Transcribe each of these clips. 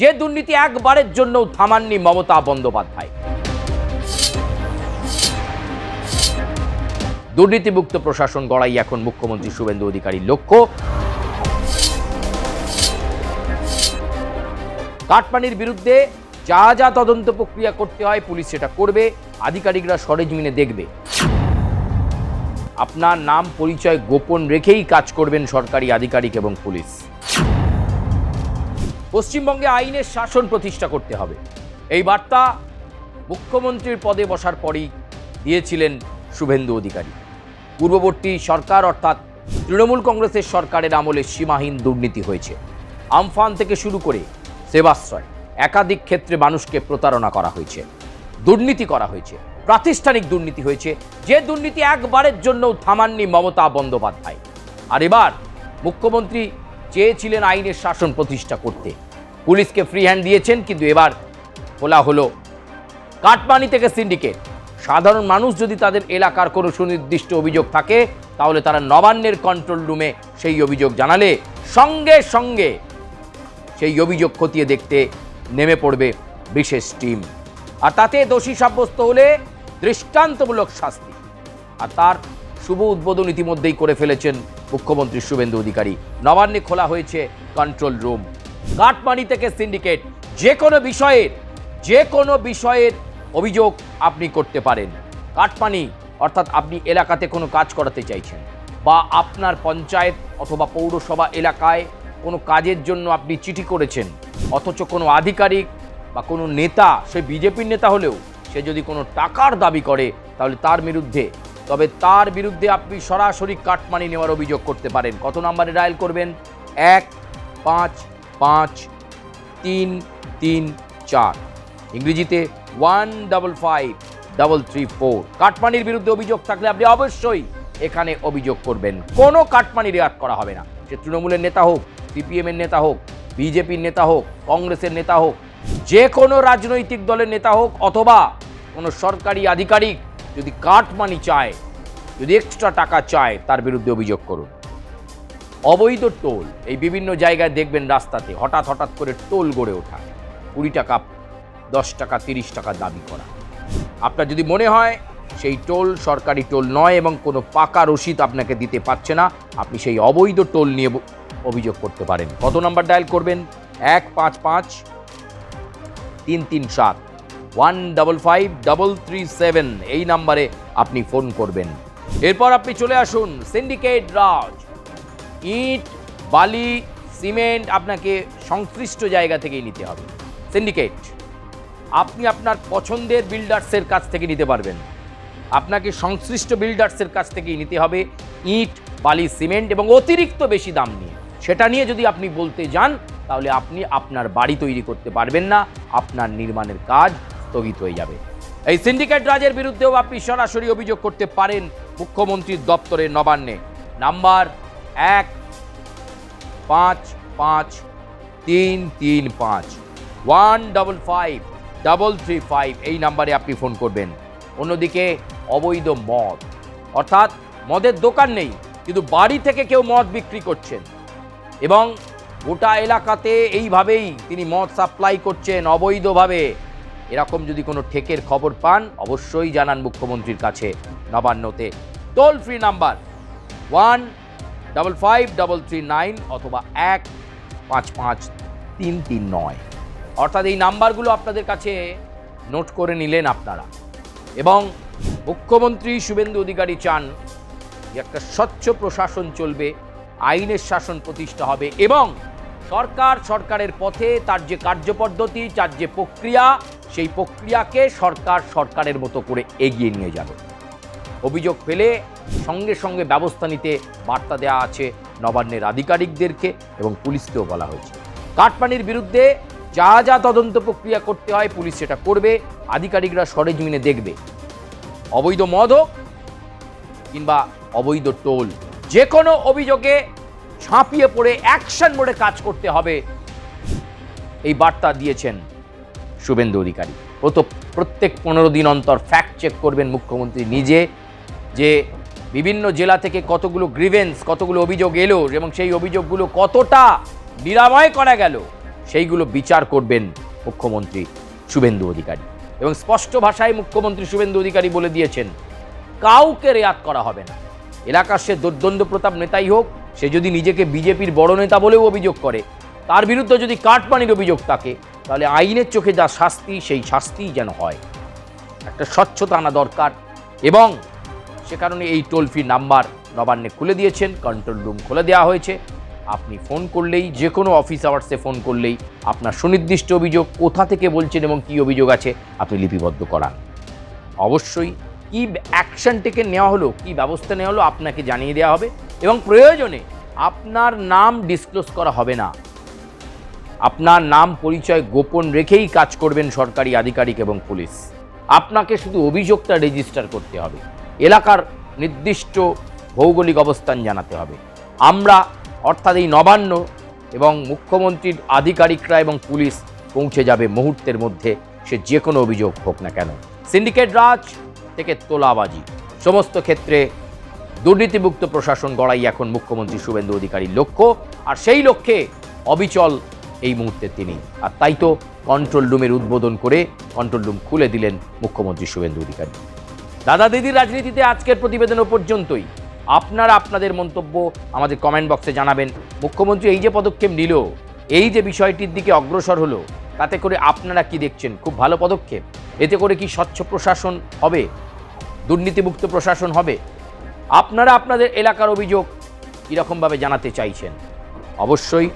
যে দুর্নীতি একবারের জন্য থামাননি মমতা বন্দ্যোপাধ্যায়। দুর্নীতিমুক্ত প্রশাসন গড়াই এখন মুখ্যমন্ত্রী শুভেন্দু অধিকারীর লক্ষ্য। কাটমানির বিরুদ্ধে যা যা তদন্ত প্রক্রিয়া করতে হয় পুলিশ সেটা করবে, আধিকারিকরা সরেজমিনে দেখবে। আপনার নাম পরিচয় গোপন রেখেই কাজ করবেন সরকারি আধিকারিক এবং পুলিশ। পশ্চিমবঙ্গে আইনের শাসন প্রতিষ্ঠা করতে হবে, এই বার্তা মুখ্যমন্ত্রীর পদে বসার পরই দিয়েছিলেন শুভেন্দু অধিকারী। পূর্ববর্তী সরকার অর্থাৎ তৃণমূল কংগ্রেসের সরকারের আমলে সীমাহীন দুর্নীতি হয়েছে। আমফান থেকে শুরু করে সেবাশ্রয় একাধিক ক্ষেত্রে মানুষকে প্রতারণা করা হয়েছে, দুর্নীতি করা হয়েছে, প্রাতিষ্ঠানিক দুর্নীতি হয়েছে, যে দুর্নীতি একবারের জন্যও থামাননি মমতা বন্দ্যোপাধ্যায়। আর এবার মুখ্যমন্ত্রী চেয়েছিলেন আইনের শাসন প্রতিষ্ঠা করতে, পুলিশকে ফ্রি হ্যান্ড দিয়েছেন, কিন্তু এবার বলা হলো কাটমানি থেকে সিন্ডিকেট। সাধারণ মানুষ যদি তাদের এলাকার কোনো সুনির্দিষ্ট অভিযোগ থাকে তাহলে তারা নবান্নের কন্ট্রোল রুমে সেই অভিযোগ জানালে সঙ্গে সঙ্গে সেই অভিযোগ খতিয়ে দেখতে নেমে পড়বে বিশেষ টিম, আর তাতে দোষী সাব্যস্ত হলে দৃষ্টান্তমূলক শাস্তি। আর তার শুভ উদ্বোধন ইতিমধ্যেই করে ফেলেছেন মুখ্যমন্ত্রী শুভেন্দু অধিকারী। নবান্নে খোলা হয়েছে কন্ট্রোল রুম। কাটমানি থেকে সিন্ডিকেট, যে কোনো বিষয়ের অভিযোগ আপনি করতে পারেন। কাটমানি অর্থাৎ আপনি এলাকাতে কোনো কাজ করাতে চাইছেন, বা আপনার পঞ্চায়েত অথবা পৌরসভা এলাকায় কোনো কাজের জন্য আপনি চিঠি করেছেন, অথচ কোনো আধিকারিক বা কোনো নেতা, সে বিজেপির নেতা হলেও সে যদি কোনো টাকার দাবি করে তাহলে তার বিরুদ্ধে আপনি সরাসরি কাটমানি নেওয়ার অভিযোগ করতে পারেন। কত নম্বরে ডায়াল করবেন? 1553334, ইংরেজিতে 155334। কাটমানির বিরুদ্ধে অভিযোগ থাকলে আপনি অবশ্যই এখানে অভিযোগ করবেন। কোনো কাটমানি রেয়াত করা হবে না, সে তৃণমূলের নেতা হোক, সিপিএমের নেতা হোক, বিজেপির নেতা হোক, কংগ্রেসের নেতা হোক, যে কোনো রাজনৈতিক দলের নেতা হোক, অথবা কোনো সরকারি আধিকারিক যদি কাটমানি চায়, যদি এক্সট্রা টাকা চায়, তার বিরুদ্ধে অভিযোগ করুন। অবৈধ টোল, এই বিভিন্ন জায়গায় দেখবেন রাস্তাতে হঠাৎ করে টোল গড়ে ওঠা, 20 টাকা, 10 টাকা, 30 টাকা দাবি করা। আপনার যদি মনে হয় সেই টোল সরকারি টোল নয় এবং কোনো পাকা রসিদ আপনাকে দিতে পারছে না, আপনি সেই অবৈধ টোল নিয়ে অভিযোগ করতে পারেন। কত নাম্বার ডায়াল করবেন? 1553337, 155337, এই নাম্বারে আপনি ফোন করবেন। এরপর আপনি চলে আসুন সিন্ডিকেট রাজ। ইট, বালি, সিমেন্ট আপনাকে সংশ্লিষ্ট জায়গা থেকেই নিতে হবে। সিন্ডিকেট আপনি আপনার পছন্দের বিল্ডার্সের কাছ থেকে নিতে পারবেন, আপনাকে সংশ্লিষ্ট বিল্ডার্সের কাছ থেকেই নিতে হবে ইট, বালি, সিমেন্ট, এবং অতিরিক্ত বেশি দাম নিয়ে। সেটা নিয়ে যদি আপনি বলতে যান তাহলে আপনি আপনার বাড়ি তৈরি করতে পারবেন না, আপনার নির্মাণের কাজ স্থগিত হয়ে যাবে। এই সিন্ডিকেট রাজের বিরুদ্ধেও আপনি সরাসরি অভিযোগ করতে পারেন মুখ্যমন্ত্রীর দপ্তরে নবান্নে। নাম্বার 1553335, 155335, এই নাম্বারে আপনি ফোন করবেন। অন্যদিকে অবৈধ মদ, অর্থাৎ মদের দোকান নেই কিন্তু বাড়ি থেকে কেউ মদ বিক্রি করছেন এবং গোটা এলাকাতে এইভাবেই তিনি মদ সাপ্লাই করছেন অবৈধভাবে, এরকম যদি কোনো ঠেকের খবর পান অবশ্যই জানান মুখ্যমন্ত্রীর কাছে নবান্নতে। টোল ফ্রি নাম্বার 155339 অথবা 155339, অর্থাৎ এই নাম্বারগুলো আপনাদের কাছে নোট করে নিলেন আপনারা। এবং মুখ্যমন্ত্রী শুভেন্দু অধিকারী চান যে একটা স্বচ্ছ প্রশাসন চলবে, আইনের শাসন প্রতিষ্ঠা হবে এবং সরকারের পথে তার যে কার্যপদ্ধতি, তার যে প্রক্রিয়া, সেই প্রক্রিয়াকে সরকারের মতো করে এগিয়ে নিয়ে যাবে। অভিযোগ পেলে সঙ্গে সঙ্গে ব্যবস্থা নিতে বার্তা দেওয়া আছে নবান্নের আধিকারিকদেরকে এবং পুলিশকেও বলা হয়েছে। কাটমানির বিরুদ্ধে যা যা তদন্ত প্রক্রিয়া করতে হয় পুলিশ সেটা করবে, আধিকারিকরা সরেজমিনে দেখবে। অবৈধ মদ হোক কিংবা অবৈধ টোল, যে কোনো অভিযোগে ঝাঁপিয়ে পড়ে অ্যাকশন মোডে কাজ করতে হবে, এই বার্তা দিয়েছেন শুভেন্দু অধিকারী। প্রত্যেক 15 দিন অন্তর ফ্যাক্ট চেক করবেন মুখ্যমন্ত্রী নিজে, যে বিভিন্ন জেলা থেকে কতগুলো গ্রিভেন্স, কতগুলো অভিযোগ এলো এবং সেই অভিযোগগুলো কতটা নিরাময় করা গেল, সেইগুলো বিচার করবেন মুখ্যমন্ত্রী শুভেন্দু অধিকারী। এবং স্পষ্ট ভাষায় মুখ্যমন্ত্রী শুভেন্দু অধিকারী বলে দিয়েছেন, কাউকে রেয়াত করা হবে না। এলাকার সে দুর্দণ্ড প্রতাপ নেতাই হোক, সে যদি নিজেকে বিজেপির বড় নেতা বলেও অভিযোগ করে, তার বিরুদ্ধে যদি কাটমানির অভিযোগ থাকে, তাহলে আইনের চোখে যা শাস্তি, সেই শাস্তিই যেন হয়। একটা স্বচ্ছতা আনা দরকার। এবং সে কারণে এই টোল ফ্রি নাম্বার নবান্নে খুলে দিয়েছেন, কন্ট্রোল রুম খুলে দেওয়া হয়েছে। আপনি ফোন করলেই, যে কোনো অফিস আওয়ার্সে ফোন করলেই আপনার সুনির্দিষ্ট অভিযোগ, কোথা থেকে বলছেন এবং কী অভিযোগ আছে, আপনি লিপিবদ্ধ করান। অবশ্যই কী অ্যাকশন টেকে নেওয়া হলো, কী ব্যবস্থা নেওয়া হলো, আপনাকে জানিয়ে দেওয়া হবে। এবং প্রয়োজনে আপনার নাম ডিসক্লোজ করা হবে না। আপনার নাম পরিচয় গোপন রেখেই কাজ করবেন সরকারি আধিকারিক এবং পুলিশ। আপনাকে শুধু অভিযোগটা রেজিস্টার করতে হবে, এলাকার নির্দিষ্ট ভৌগোলিক অবস্থান জানাতে হবে। আমরা অর্থাৎ এই নবান্ন এবং মুখ্যমন্ত্রীর আধিকারিকরা এবং পুলিশ পৌঁছে যাবে মুহূর্তের মধ্যে, সে যে কোনো অভিযোগ হোক না কেন। সিন্ডিকেট রাজ থেকে তোলাবাজি, সমস্ত ক্ষেত্রে দুর্নীতিমুক্ত প্রশাসন গড়াই এখন মুখ্যমন্ত্রী শুভেন্দু অধিকারীর লক্ষ্য। আর সেই লক্ষ্যে অবিচল এই মুহূর্তে তিনি। আর তাই তো কন্ট্রোল রুমের উদ্বোধন করে কন্ট্রোল রুম খুলে দিলেন মুখ্যমন্ত্রী শুভেন্দু অধিকারী। দাদা দিদির রাজনীতিতে আজকের প্রতিবেদন পর্যন্তই। আপনারা আপনাদের মন্তব্য আমাদের কমেন্ট বক্সে জানাবেন। মুখ্যমন্ত্রী এই যে পদক্ষেপ নিল, এই যে বিষয়টির দিকে অগ্রসর হলো, তাতে করে আপনারা কি দেখছেন? খুব ভালো পদক্ষেপ। এতে করে কি স্বচ্ছ প্রশাসন হবে, দুর্নীতিমুক্ত প্রশাসন হবে? আপনারা আপনাদের এলাকার অভিযোগ কীরকমভাবে জানাতে চাইছেন অবশ্যই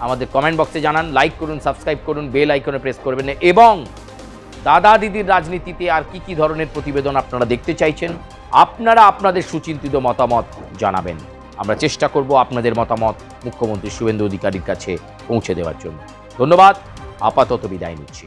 আমাদের কমেন্ট বক্সে জানান। লাইক করুন, সাবস্ক্রাইব করুন, বেল আইকনে প্রেস করবেন। এবং দাদা দিদির রাজনীতিতে আর কি ধরনের প্রতিবেদন আপনারা দেখতে চাইছেন, আপনারা আপনাদের সুচিন্তিত মতামত জানাবেন। আমরা চেষ্টা করব আপনাদের মতামত মুখ্যমন্ত্রী শুভেন্দু অধিকারীর কাছে পৌঁছে দেওয়ার জন্য। ধন্যবাদ, আপাতত বিদায় নিচ্ছি।